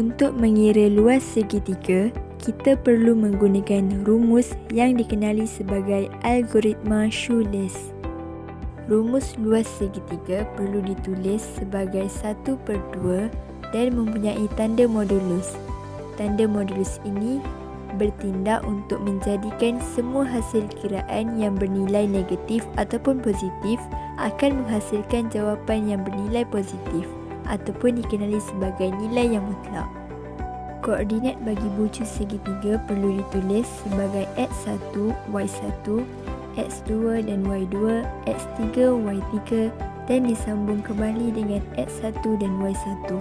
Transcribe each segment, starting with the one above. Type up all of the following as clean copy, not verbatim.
Untuk mengira luas segitiga, kita perlu menggunakan rumus yang dikenali sebagai algoritma Shoeless. Rumus luas segitiga perlu ditulis sebagai 1/2 dan mempunyai tanda modulus. Tanda modulus ini bertindak untuk menjadikan semua hasil kiraan yang bernilai negatif ataupun positif akan menghasilkan jawapan yang bernilai positif ataupun dikenali sebagai nilai yang mutlak. Koordinat bagi bucu segitiga perlu ditulis sebagai X1, Y1, X2 dan Y2, X3, Y3 dan disambung kembali dengan X1 dan Y1.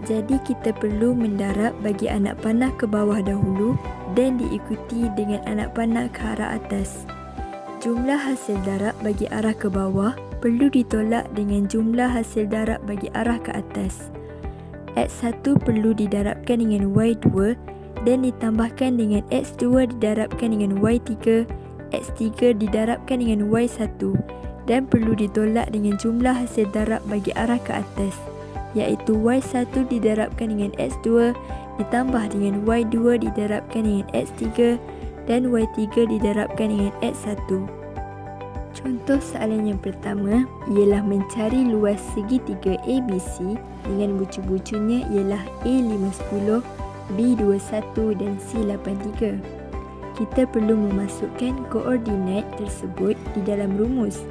Jadi kita perlu mendarab bagi anak panah ke bawah dahulu dan diikuti dengan anak panah ke arah atas. Jumlah hasil darab bagi arah ke bawah perlu ditolak dengan jumlah hasil darab bagi arah ke atas. X1 perlu didarabkan dengan Y2 dan ditambahkan dengan X2 didarabkan dengan Y3, X3 didarabkan dengan Y1 dan perlu ditolak dengan jumlah hasil darab bagi arah ke atas, iaitu Y1 didarabkan dengan X2 ditambah dengan Y2 didarabkan dengan X3 dan Y3 didarabkan dengan X1. Contoh soalan yang pertama ialah mencari luas segitiga ABC dengan bucu-bucunya ialah A510, B21 dan C83. Kita perlu memasukkan koordinat tersebut di dalam rumus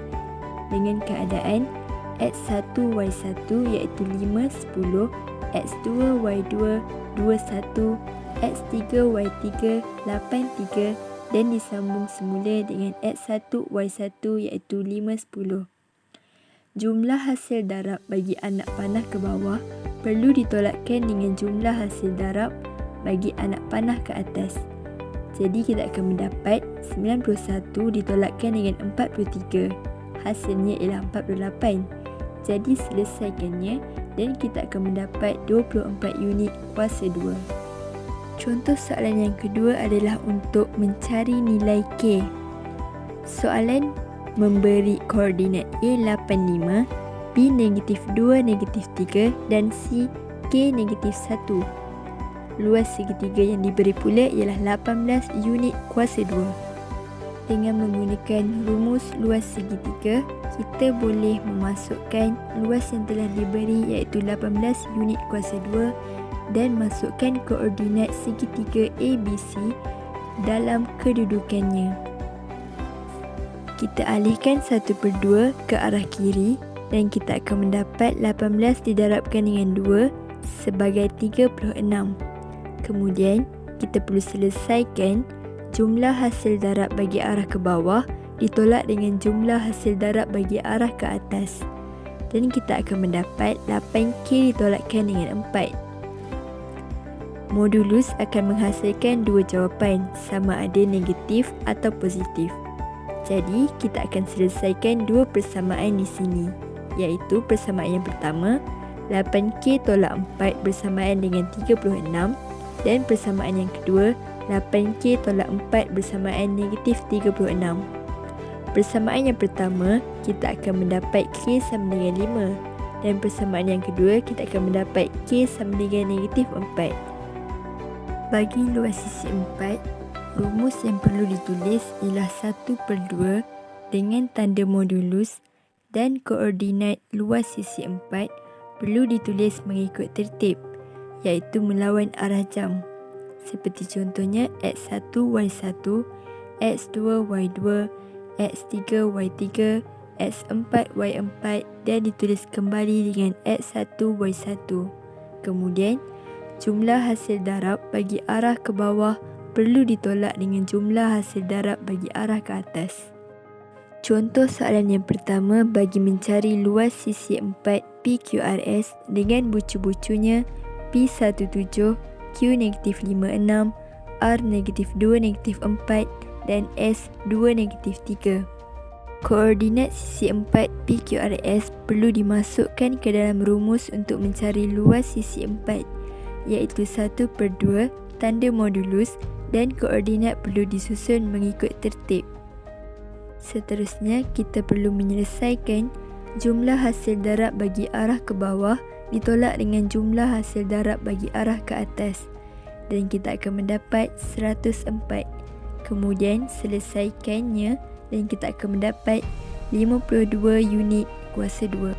dengan keadaan X1 Y1 iaitu 5, 10, X2 Y2 21, X3 Y3 83 dan disambung semula dengan X1 Y1 iaitu 5, 10. Jumlah hasil darab bagi anak panah ke bawah perlu ditolakkan dengan jumlah hasil darab bagi anak panah ke atas. Jadi kita akan mendapat 91 ditolakkan dengan 43. Hasilnya ialah 48. Jadi selesaikannya dan kita akan mendapat 24 unit kuasa 2. Contoh soalan yang kedua adalah untuk mencari nilai K. Soalan memberi koordinat A85, B -2, -3 dan C K -1. Luas segitiga yang diberi pula ialah 18 unit kuasa 2. Dengan menggunakan rumus luas segitiga, kita boleh memasukkan luas yang telah diberi iaitu 18 unit kuasa 2 dan masukkan koordinat segitiga ABC dalam kedudukannya. Kita alihkan 1/2 ke arah kiri dan kita akan mendapat 18 didarabkan dengan 2 sebagai 36. Kemudian, kita perlu selesaikan jumlah hasil darab bagi arah ke bawah ditolak dengan jumlah hasil darab bagi arah ke atas. Dan kita akan mendapat 8K ditolakkan dengan 4. Modulus akan menghasilkan dua jawapan, sama ada negatif atau positif. Jadi, kita akan selesaikan dua persamaan di sini, iaitu persamaan yang pertama, 8K tolak 4 bersamaan dengan 36 dan persamaan yang kedua, 8K tolak 4 bersamaan negatif 36. Persamaan yang pertama, kita akan mendapat K sama dengan 5 dan persamaan yang kedua, kita akan mendapat K sama dengan negatif 4. Bagi luas sisi 4, rumus yang perlu ditulis ialah 1/2 dengan tanda modulus dan koordinat luas sisi 4 perlu ditulis mengikut tertib, iaitu melawan arah jam. Seperti contohnya X1 Y1, X2 Y2, X3 Y3, X4 Y4 dan ditulis kembali dengan X1 Y1. Kemudian, jumlah hasil darab bagi arah ke bawah perlu ditolak dengan jumlah hasil darab bagi arah ke atas. Contoh soalan yang pertama bagi mencari luas sisi 4 PQRS dengan bucu-bucunya P17, Q -56, R -2 -4 dan S 2 -3. Koordinat sisi 4 PQRS perlu dimasukkan ke dalam rumus untuk mencari luas sisi 4, iaitu 1/2 tanda modulus dan koordinat perlu disusun mengikut tertib. Seterusnya, kita perlu menyelesaikan jumlah hasil darab bagi arah ke bawah ditolak dengan jumlah hasil darab bagi arah ke atas dan kita akan mendapat 104. Kemudian selesaikannya dan kita akan mendapat 52 unit kuasa 2.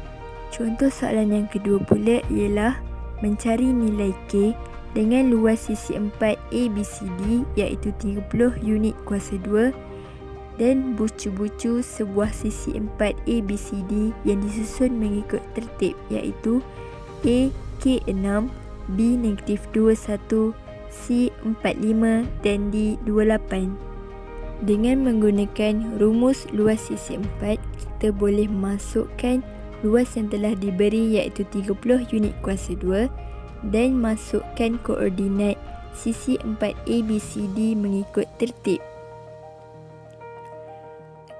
Contoh soalan yang kedua pula ialah mencari nilai K dengan luas sisi 4 ABCD iaitu 30 unit kuasa 2 dan bucu-bucu sebuah sisi 4 ABCD yang disusun mengikut tertib iaitu A K6, B -21, C 45 dan D 28. Dengan menggunakan rumus luas sisi 4, kita boleh masukkan luas yang telah diberi iaitu 30 unit kuasa 2 dan masukkan koordinat sisi 4 ABCD mengikut tertib.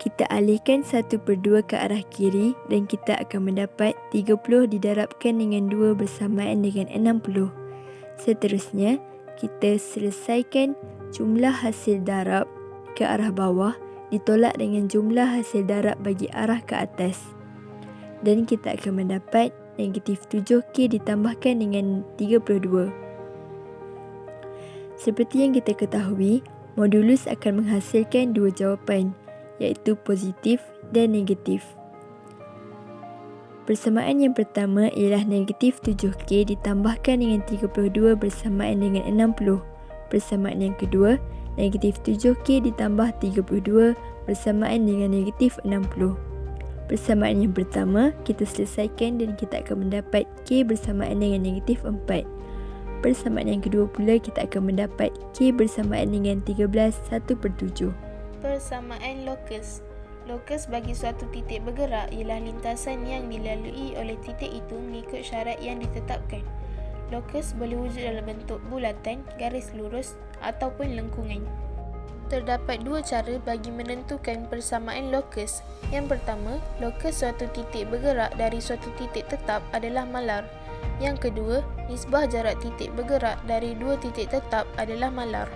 Kita alihkan 1/2 ke arah kiri dan kita akan mendapat 30 didarabkan dengan 2 bersamaan dengan 60. Seterusnya, kita selesaikan jumlah hasil darab ke arah bawah ditolak dengan jumlah hasil darab bagi arah ke atas. Dan kita akan mendapat -7K ditambahkan dengan 32. Seperti yang kita ketahui, modulus akan menghasilkan dua jawapan, iaitu positif dan negatif. Persamaan yang pertama ialah -7K ditambahkan dengan 32 bersamaan dengan 60. Persamaan yang kedua, -7K ditambah 32 bersamaan dengan -60. Persamaan yang pertama, kita selesaikan dan kita akan mendapat K bersamaan dengan -4. Persamaan yang kedua pula, kita akan mendapat K bersamaan dengan 13 1/7. Persamaan lokus. Lokus bagi suatu titik bergerak ialah lintasan yang dilalui oleh titik itu mengikut syarat yang ditetapkan. Lokus boleh wujud dalam bentuk bulatan, garis lurus ataupun lengkungan. Terdapat dua cara bagi menentukan persamaan lokus. Yang pertama, lokus suatu titik bergerak dari suatu titik tetap adalah malar. Yang kedua, nisbah jarak titik bergerak dari dua titik tetap adalah malar.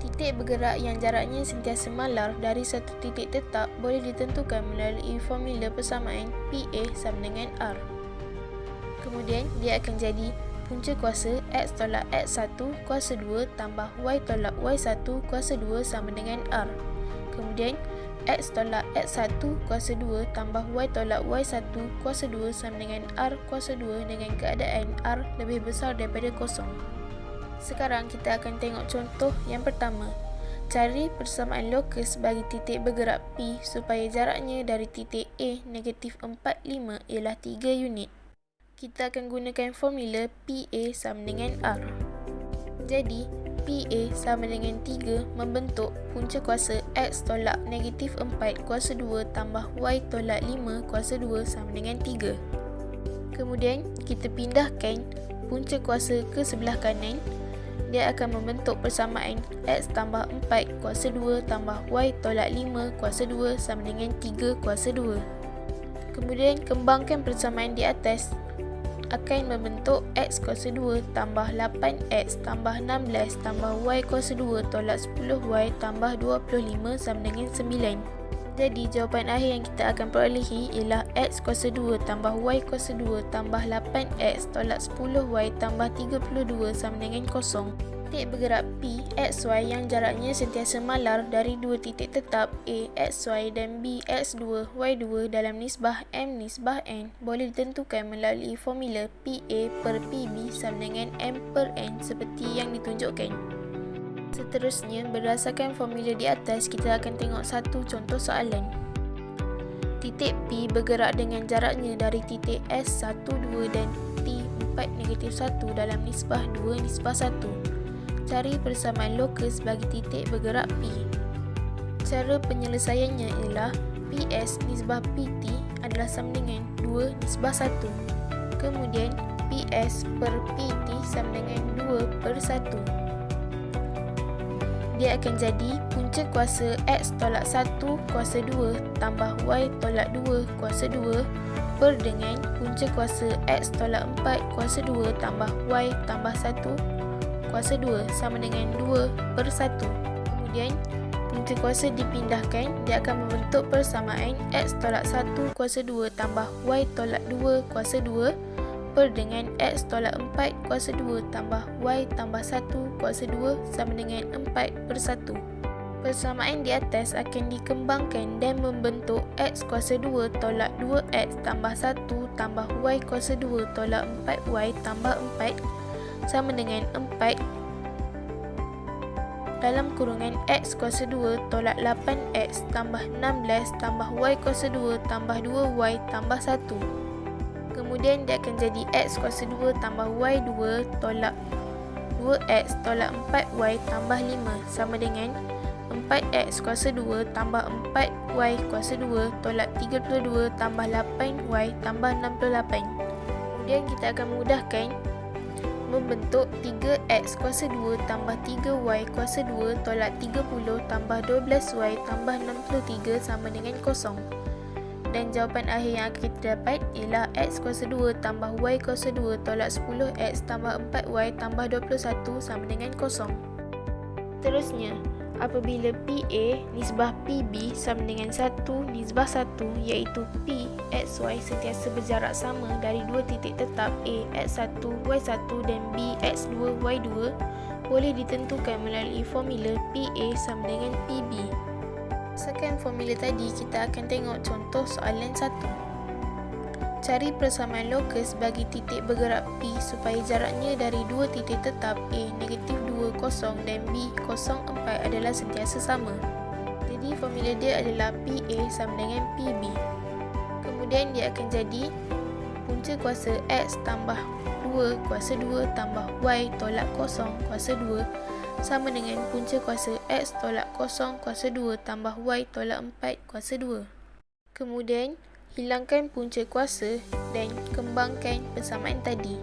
Titik bergerak yang jaraknya sentiasa malar dari satu titik tetap boleh ditentukan melalui formula persamaan PA sama dengan R. Kemudian, dia akan jadi punca kuasa X tolak X1 kuasa 2 tambah Y tolak Y1 kuasa 2 sama dengan R. Kemudian, X tolak X1 kuasa 2 tambah Y tolak Y1 kuasa 2 sama dengan R kuasa 2 dengan keadaan R lebih besar daripada kosong. Sekarang kita akan tengok contoh yang pertama. Cari persamaan lokus bagi titik bergerak P supaya jaraknya dari titik A -45 ialah 3 unit. Kita akan gunakan formula PA sama dengan R. Jadi, PA sama dengan 3 membentuk punca kuasa X tolak -4 kuasa 2 tambah Y tolak 5 kuasa 2 sama dengan 3. Kemudian, kita pindahkan punca kuasa ke sebelah kanan. Dia akan membentuk persamaan X tambah 4 kuasa 2 tambah Y tolak 5 kuasa 2 sama dengan 3 kuasa 2. Kemudian kembangkan persamaan di atas akan membentuk X kuasa 2 tambah 8X tambah 16 tambah Y kuasa 2 tolak 10Y tambah 25 sama dengan 9. Jadi jawapan akhir yang kita akan perolehi ialah X kuasa 2 tambah Y kuasa 2 tambah 8X tolak 10Y tambah 32 sama dengan 0. Titik bergerak P, XY yang jaraknya sentiasa malar dari dua titik tetap A, XY dan B, X2, Y2 dalam nisbah M nisbah N boleh ditentukan melalui formula PA per PB sama dengan M per N seperti yang ditunjukkan. Seterusnya, berdasarkan formula di atas, kita akan tengok satu contoh soalan. Titik P bergerak dengan jaraknya dari titik S 1, 2 dan T 4, -1 dalam nisbah 2, nisbah 1. Cari persamaan lokus bagi titik bergerak P. Cara penyelesaiannya ialah PS nisbah PT adalah sama dengan 2 nisbah 1. Kemudian, PS per PT sama dengan 2 per 1. Dia akan jadi punca kuasa X tolak 1 kuasa 2 tambah Y tolak 2 kuasa 2 per dengan punca kuasa X tolak 4 kuasa 2 tambah Y tambah 1 kuasa 2 sama dengan 2 per 1. Kemudian, punca kuasa dipindahkan, dia akan membentuk persamaan X tolak 1 kuasa 2 tambah Y tolak 2 kuasa 2 dijumpa dengan X tolak 4 kuasa 2 tambah Y tambah 1 kuasa 2 sama dengan 4/1. Persamaan di atas akan dikembangkan dan membentuk X kuasa 2 tolak 2X tambah 1 tambah Y kuasa 2 tolak 4Y tambah 4 sama dengan 4 dalam kurungan X kuasa 2 tolak 8X tambah 16 tambah Y kuasa 2 tambah 2Y tambah 1. Kemudian dia akan jadi X kuasa 2 tambah Y2 tolak 2X tolak 4Y tambah 5 sama dengan 4X kuasa 2 tambah 4Y kuasa 2 tolak 32 tambah 8Y tambah 68. Kemudian kita akan mudahkan membentuk 3X kuasa 2 tambah 3Y kuasa 2 tolak 30 tambah 12Y tambah 63 sama dengan 0. Dan jawapan akhir yang akan kita dapat ialah X kuasa 2 tambah Y kuasa 2 tolak 10X tambah 4Y tambah 21 sama dengan 0. Terusnya, apabila PA nisbah PB sama dengan 1 nisbah 1 iaitu P XY sentiasa berjarak sama dari dua titik tetap A X1 Y1 dan B X2 Y2 boleh ditentukan melalui formula PA sama dengan PB. Berdasarkan formula tadi, kita akan tengok contoh soalan 1. Cari persamaan lokus bagi titik bergerak P supaya jaraknya dari dua titik tetap A negatif 2, 0 dan B 0, 4 adalah sentiasa sama. Jadi formula dia adalah PA sama dengan PB. Kemudian dia akan jadi punca kuasa X tambah 2 kuasa 2 tambah Y tolak 0 kuasa 2 sama dengan punca kuasa X tolak 0 kuasa 2 tambah Y tolak 4 kuasa 2. Kemudian hilangkan punca kuasa dan kembangkan persamaan tadi.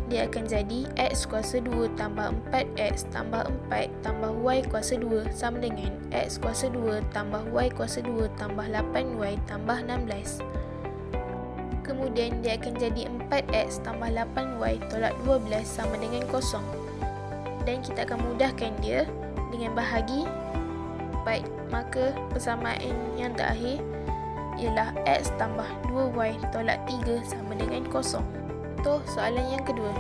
Dia akan jadi X kuasa 2 tambah 4X tambah 4 tambah Y kuasa 2 sama dengan X kuasa 2 tambah Y kuasa 2 tambah 8Y tambah 16. Kemudian dia akan jadi 4X tambah 8Y tolak 12 sama dengan 0. Dan kita akan mudahkan dia dengan bahagi 4. Maka persamaan yang terakhir ialah X tambah 2Y tolak 3 sama dengan 0. Contoh soalan yang kedua.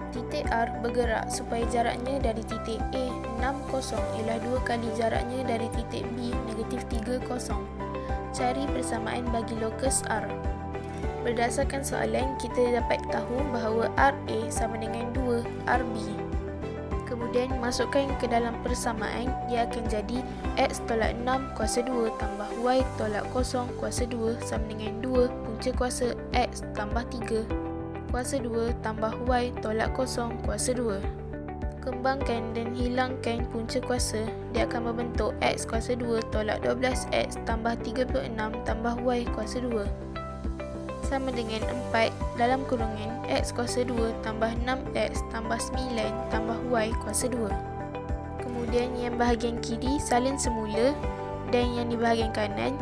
Titik R bergerak supaya jaraknya dari titik A 60 ialah 2 kali jaraknya dari titik B negatif 30. Cari persamaan bagi lokus R. Berdasarkan soalan, kita dapat tahu bahawa RA sama dengan 2 RB. Kemudian masukkan ke dalam persamaan, dia akan jadi X tolak 6 kuasa 2 tambah Y tolak 0 kuasa 2 sama dengan 2 punca kuasa X tambah 3 kuasa 2 tambah Y tolak 0 kuasa 2. Kembangkan dan hilangkan punca kuasa, dia akan membentuk X kuasa 2 tolak 12X tambah 36 tambah Y kuasa 2 sama dengan 4 dalam kurungan X kuasa 2 tambah 6X tambah 9 tambah Y kuasa 2. Kemudian yang bahagian kiri salin semula dan yang di bahagian kanan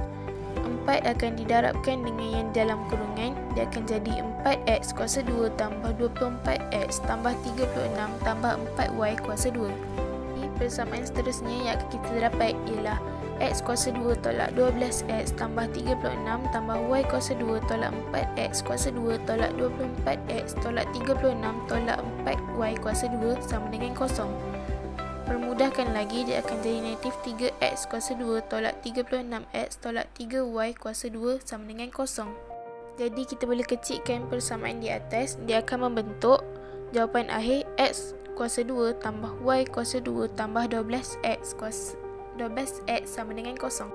4 akan didarabkan dengan yang dalam kurungan, dia akan jadi 4X kuasa 2 tambah 24X tambah 36 tambah 4Y kuasa 2. Persamaan seterusnya yang akan kita dapat ialah X kuasa 2 tolak 12X tambah 36 tambah Y kuasa 2 tolak 4X kuasa 2 tolak 24X tolak 36 tolak 4Y kuasa 2 sama dengan 0. Permudahkan lagi, dia akan jadi negatif 3X kuasa 2 tolak 36X tolak 3Y kuasa 2 sama dengan 0. Jadi kita boleh kecilkan persamaan di atas, dia akan membentuk jawapan akhir X kuasa 2 tambah Y kuasa 2 tambah 12X sama dengan 0.